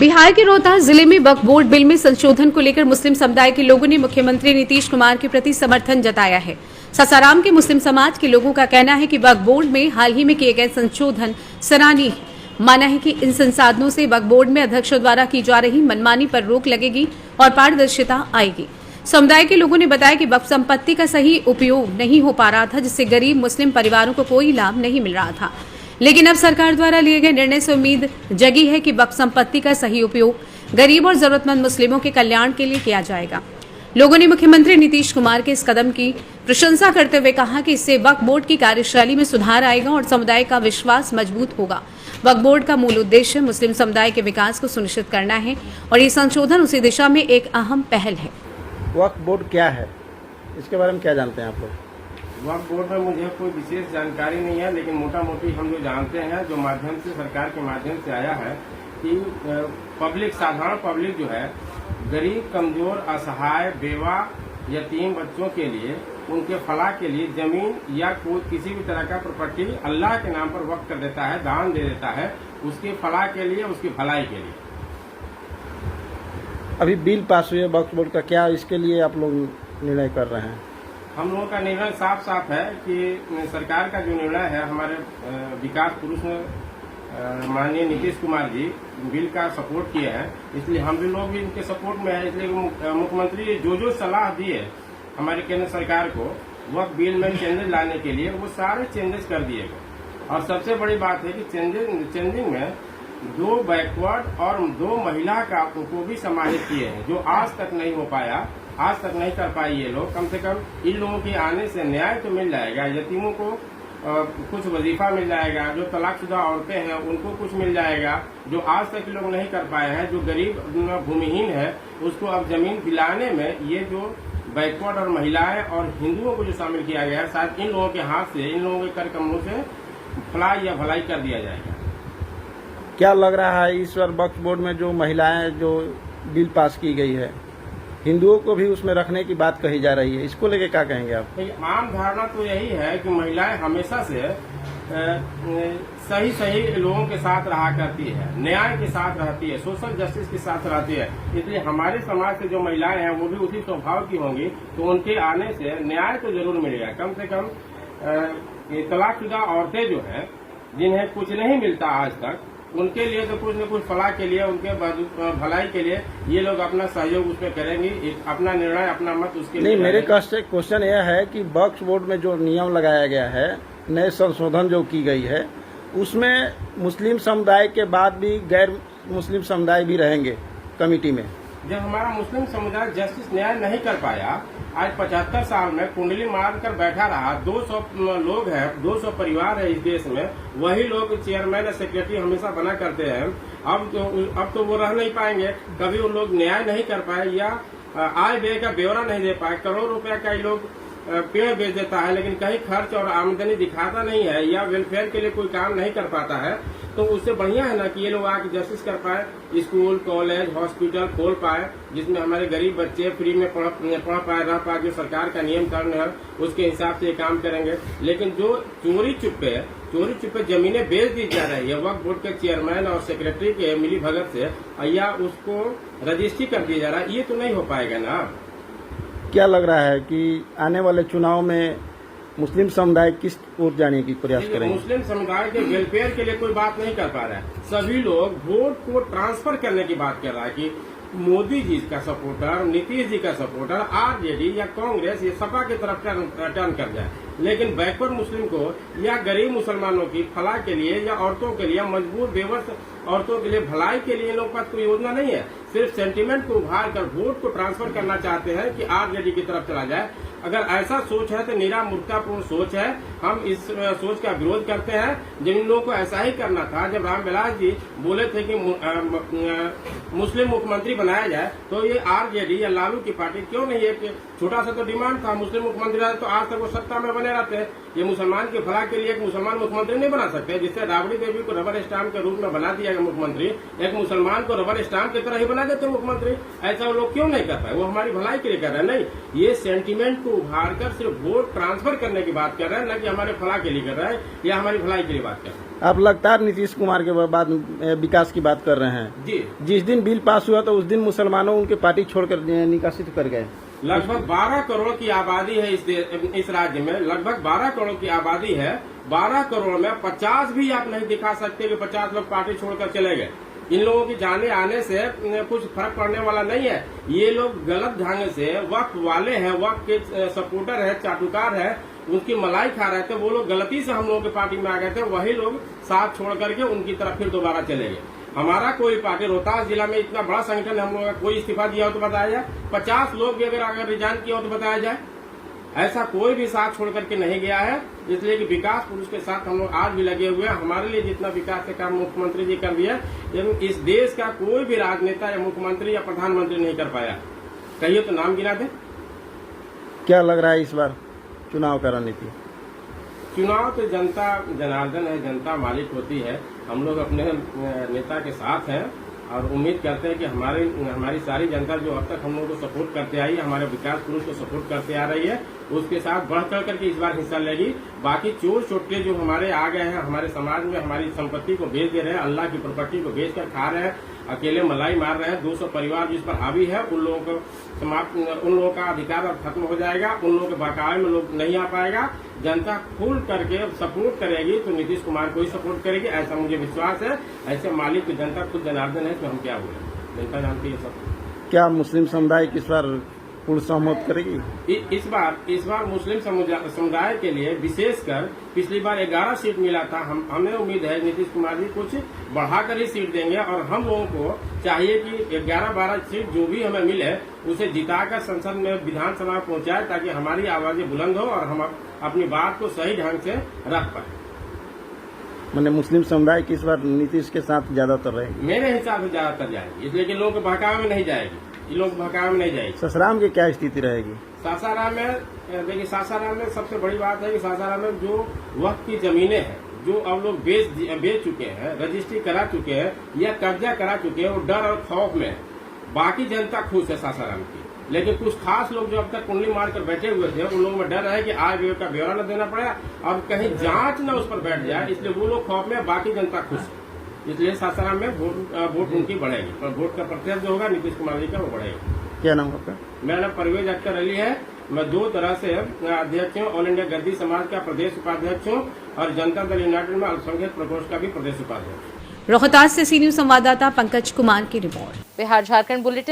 बिहार के रोहतास जिले में वक्फ बोर्ड बिल में संशोधन को लेकर मुस्लिम समुदाय के लोगों ने मुख्यमंत्री नीतीश कुमार के प्रति समर्थन जताया है। सासाराम के मुस्लिम समाज के लोगों का कहना है कि वक्फ बोर्ड में हाल ही में किए गए संशोधन सराहनीय है। माना है कि इन संसाधनों से वक्फ बोर्ड में अध्यक्षों द्वारा की जा रही मनमानी पर रोक लगेगी और पारदर्शिता आएगी। समुदाय के लोगों ने बताया कि वक्फ संपत्ति का सही उपयोग नहीं हो पा रहा था, जिससे गरीब मुस्लिम परिवारों को कोई लाभ नहीं मिल रहा था। लेकिन अब सरकार द्वारा लिए गए निर्णय से उम्मीद जगी है कि वक्फ संपत्ति का सही उपयोग गरीब और जरूरतमंद मुस्लिमों के कल्याण के लिए किया जाएगा। लोगों ने मुख्यमंत्री नीतीश कुमार के इस कदम की प्रशंसा करते हुए कहा कि इससे वक्फ बोर्ड की कार्यशैली में सुधार आएगा और समुदाय का विश्वास मजबूत होगा। वक्फ बोर्ड का मूल उद्देश्य मुस्लिम समुदाय के विकास को सुनिश्चित करना है और ये संशोधन उसी दिशा में एक अहम पहल है। वक्फ बोर्ड क्या है, इसके बारे में क्या जानते हैं आप लोग? वक्फ बोर्ड में मुझे कोई विशेष जानकारी नहीं है, लेकिन मोटा मोटी हम जो जानते हैं, जो माध्यम से सरकार के माध्यम से आया है कि पब्लिक, साधारण पब्लिक जो है, गरीब, कमजोर, असहाय, बेवा, यतीम बच्चों के लिए, उनके फलाह के लिए जमीन या कोई किसी भी तरह का प्रॉपर्टी अल्लाह के नाम पर वक्फ कर देता है, दान दे देता है, उसके फलाह के लिए, उसकी भलाई के लिए। अभी बिल पास हुई है वक्फ बोर्ड का, क्या इसके लिए आप लोग निर्णय कर रहे हैं? हम लोगों का निर्णय साफ साफ है कि सरकार का जो निर्णय है, हमारे विकास पुरुष माननीय नीतीश कुमार जी बिल का सपोर्ट किए हैं, इसलिए हम भी लोग भी इनके सपोर्ट में है। इसलिए मुख्यमंत्री जो सलाह दिए हमारे केंद्र सरकार को वक्फ बिल में चेंजेस लाने के लिए, वो सारे चेंजेस कर दिए गए। और सबसे बड़ी बात है कि चेंजिंग में 2 बैकवर्ड और 2 महिला का को भी समाहित किए हैं, जो आज तक नहीं हो पाया, आज तक नहीं कर पाई ये लोग। कम से कम इन लोगों के आने से न्याय तो मिल जाएगा, यतीमों को कुछ वजीफा मिल जाएगा, जो तलाकशुदा औरतें हैं उनको कुछ मिल जाएगा, जो आज तक लोग नहीं कर पाए हैं, जो गरीब भूमिहीन है उसको अब जमीन दिलाने में ये जो बैकवर्ड और महिलाएं और हिंदुओं को जो शामिल किया गया है, शायद इन लोगों के हाथ से, इन लोगों के कर कमलों से फलाई या भलाई कर दिया जाएगा। क्या लग रहा है इस बार वक्फ बोर्ड में जो महिलाएं जो बिल पास की गई है, हिंदुओं को भी उसमें रखने की बात कही जा रही है, इसको लेके क्या कहेंगे आप? आम धारणा तो यही है कि महिलाएं हमेशा से सही लोगों के साथ रहा करती है, न्याय के साथ रहती है, सोशल जस्टिस के साथ रहती है। इसलिए हमारे समाज से जो महिलाएं हैं वो भी उसी स्वभाव की होंगी, तो उनके आने से न्याय तो जरूर मिलेगा। कम से कम तलाकशुदा औरतें जो हैं, जिन्हें कुछ नहीं मिलता आज तक, उनके लिए तो कुछ न कुछ फलाह के लिए, उनके भलाई के लिए ये लोग अपना सहयोग उसमें करेंगे, अपना निर्णय, अपना मत उसके लिए। नहीं, मेरे क्वेश्चन यह है कि वक्फ बोर्ड में जो नियम लगाया गया है, नए संशोधन जो की गई है, उसमें मुस्लिम समुदाय के बाद भी गैर मुस्लिम समुदाय भी रहेंगे कमेटी में। जब हमारा मुस्लिम समुदाय जस्टिस न्याय नहीं कर पाया, आज 75 साल में कुंडली मारकर बैठा रहा, 200 लोग हैं, 200 परिवार है इस देश में, वही लोग चेयरमैन या सेक्रेटरी हमेशा बना करते हैं। अब तो वो रह नहीं पाएंगे, कभी वो लोग न्याय नहीं कर पाए या आय व्यय का ब्यौरा नहीं दे पाए। करोड़ रुपया का ये लोग पेड़ बेच देता है, लेकिन कहीं खर्च और आमदनी दिखाता नहीं है या वेलफेयर के लिए कोई काम नहीं कर पाता है। तो उससे बढ़िया है ना कि ये लोग आके जस्टिस कर पाए, स्कूल, कॉलेज, हॉस्पिटल खोल पाए, जिसमें हमारे गरीब बच्चे फ्री में पढ़ पाए, रह पाए। जो सरकार का नियम कानून है उसके हिसाब से ये काम करेंगे। लेकिन जो चोरी चुप्पे जमीनें बेच दी जा रही है वक्फ बोर्ड के चेयरमैन और सेक्रेटरी के मिली भगत से, या उसको रजिस्ट्री कर दिया जा रहा है, ये तो नहीं हो पाएगा ना। क्या लग रहा है कि आने वाले चुनाव में मुस्लिम समुदाय किस ओर जाने की प्रयास करेंगे? मुस्लिम समुदाय के वेलफेयर के लिए कोई बात नहीं कर पा रहा है। सभी लोग वोट को ट्रांसफर करने की बात कर रहा है कि मोदी जी का सपोर्टर, नीतीश जी का सपोर्टर आरजेडी या कांग्रेस ये सपा की तरफ टर्न कर जाए। लेकिन बैकवर्ड मुस्लिम को या गरीब मुसलमानों की फलाह के लिए या औरतों के लिए, मजबूर बेवस औरतों के लिए भलाई के लिए लोगों के पास कोई योजना नहीं है। सिर्फ सेंटीमेंट को उभार कर वोट को ट्रांसफर करना चाहते हैं कि आरजेडी की तरफ चला जाए। अगर ऐसा सोच है तो निरा मूर्खतापूर्ण सोच है। हम इस सोच का विरोध करते हैं। जिन लोगों को ऐसा ही करना था, जब रामविलास जी बोले थे कि मुस्लिम मुख्यमंत्री बनाया जाए, तो ये आरजेडी या लालू की पार्टी क्यों नहीं, एक छोटा सा तो डिमांड था, मुस्लिम मुख्यमंत्री रहते तो आज तक वो सत्ता में बने रहते। ये मुसलमान के फलाह के लिए एक मुसलमान मुख्यमंत्री नहीं बना सकते, जिससे राबड़ी देवी को रबर स्टाम्प के रूप में बना दिया गया मुख्यमंत्री, एक मुसलमान को रबर स्टाम्प की तरह ही बना देते मुख्यमंत्री। ऐसा वो लोग क्यों नहीं कर पाए? वो हमारी भलाई के लिए कर रहे हैं। नहीं, ये सेंटीमेंट को उभार कर सिर्फ वोट ट्रांसफर करने की बात कर रहे हैं, न कि हमारे फलाह के लिए कर रहे हैं या हमारी भलाई के लिए बात कर रहे हैं। आप लगातार नीतीश कुमार के बाद विकास की बात कर रहे हैं। जी, जिस दिन बिल पास हुआ तो उस दिन मुसलमानों उनके पार्टी छोड़कर निकासित कर गए। लगभग 12 करोड़ की आबादी है इस राज्य में, लगभग 12 करोड़ की आबादी है। 12 करोड़ में 50 भी आप नहीं दिखा सकते कि 50 लोग पार्टी छोड़कर चले गए। इन लोगों की जाने आने से कुछ फर्क पड़ने वाला नहीं है। ये लोग गलत ढंग से वक्फ वाले हैं, वक्फ के सपोर्टर है, चाटुकार है, उनकी मलाई खा रहे थे। वो लोग गलती से हम लोगों की पार्टी में आ गए थे, वही लोग साथ छोड़ करके उनकी तरफ फिर दोबारा चले गए। हमारा कोई पार्टी रोहतास जिला में इतना बड़ा संगठन है, हम लोगों का कोई इस्तीफा दिया हो तो बताया जाए। 50 लोग भी अगर रिजाइन किया हो तो बताया जाए। ऐसा कोई भी साथ छोड़ करके नहीं गया है, इसलिए कि विकास पुरुष के साथ हम लोग आज भी लगे हुए हैं। हमारे लिए जितना विकास का काम मुख्यमंत्री जी कर दिया, इस देश का कोई भी राजनेता या मुख्यमंत्री या प्रधानमंत्री नहीं कर पाया। कहिए तो नाम गिना दे। क्या लग रहा है इस बार चुनाव का रणनीति? चुनाव तो जनता जनार्दन है, जनता मालिक होती है। हम लोग अपने नेता के साथ हैं और उम्मीद करते हैं कि हमारी सारी जनता जो अब तक हम लोगों को सपोर्ट करते आई है, हमारे विकास पुरुष को सपोर्ट करते आ रही है, उसके साथ बढ़ चढ़ करके इस बार हिस्सा लेगी। बाकी चोर चोटके जो हमारे आ गए हैं, हमारे समाज में हमारी संपत्ति को बेच दे रहे हैं, अल्लाह की प्रॉपर्टी को बेच कर खा रहे हैं, अकेले मलाई मार रहे हैं, 200 परिवार जिस पर हावी है, उन लोगों का अधिकार अब खत्म हो जाएगा। उन लोगों के बकाये में लोग नहीं आ पाएगा। जनता खुल करके सपोर्ट करेगी तो नीतीश कुमार को ही सपोर्ट करेगी, ऐसा मुझे विश्वास है। ऐसे मालिक की जनता खुद जनार्दन है, तो हम क्या बोले, जनता जानती है सब। क्या मुस्लिम समुदाय की इस बार पूर्ण सहमत करेगी? इस बार मुस्लिम समुदाय के लिए विशेषकर पिछली बार 11 सीट मिला था। हमें उम्मीद है नीतीश कुमार जी कुछ बढ़ाकर ही सीट देंगे और हम लोगों को चाहिए कि 11-12 सीट जो भी हमें मिले उसे जिताकर संसद में विधानसभा में पहुंचाए, ताकि हमारी आवाजें बुलंद हो और हम अपनी बात को सही ढंग से रख पाए। मैंने मुस्लिम समुदाय की इस बार नीतीश के साथ ज्यादातर रहेगी। मेरे हिसाब से ज्यादातर जाएगी, इसलिए कि लोग बहकावे में नहीं जाएगी, ये लोग बहकावे में नहीं जाएगी। सासाराम की क्या स्थिति रहेगी? सासाराम में देखिए, सासाराम में सबसे बड़ी बात है कि सासाराम में जो वक्त की जमीनें हैं, जो अब लोग बेच चुके हैं, रजिस्ट्री करा चुके हैं या कब्जा करा चुके हैं, वो डर और खौफ में है। बाकी जनता खुश है सासाराम की, लेकिन कुछ खास लोग जो अब तक कुंडली मारकर बैठे हुए थे, उन लोगों में डर है कि आय व्यय का ब्यौरा न देना पड़े, अब कहीं जांच न उस पर बैठ जाए, इसलिए वो लोग खौफ में, बाकी जनता खुश है। इसलिए सासाराम में वोट उनकी बढ़ेगी और वोट का प्रतिशत जो होगा नीतीश कुमार जी का वो बढ़ेगा। क्या नाम आपका? मेरा नाम परवेज अख्तर अली है। मैं 2 तरह से अध्यक्ष हूँ, ऑल इंडिया गद्दी समाज का प्रदेश उपाध्यक्ष हूँ और जनता दल यूनाइटेड में अल्पसंख्यक प्रकोष्ठ का भी प्रदेश उपाध्यक्ष। रोहतास से सी न्यूज संवाददाता पंकज कुमार की रिपोर्ट। बिहार झारखंड बुलेटिन